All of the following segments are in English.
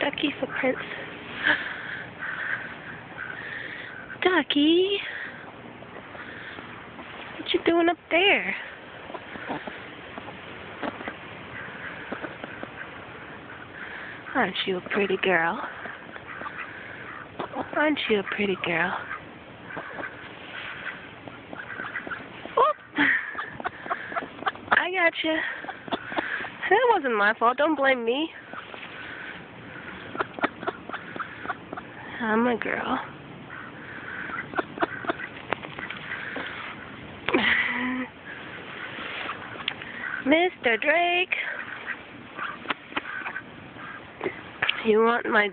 ducky footprints. Ducky, what you doing up there? Aren't you a pretty girl? Aren't you a pretty girl? Oop. I got you. That wasn't my fault. Don't blame me. I'm a girl. Mr. Drake, you want my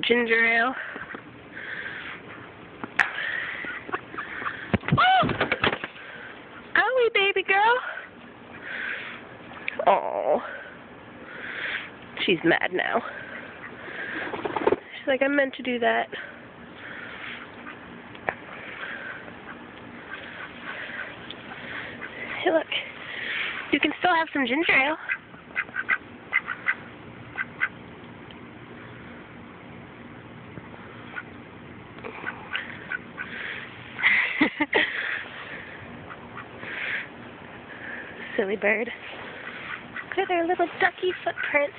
ginger ale? Oh! Owie, baby girl. Oh, she's mad now. She's like, I meant to do that. Hey, look. You can still have some ginger ale. Silly bird. Look at her little ducky footprints.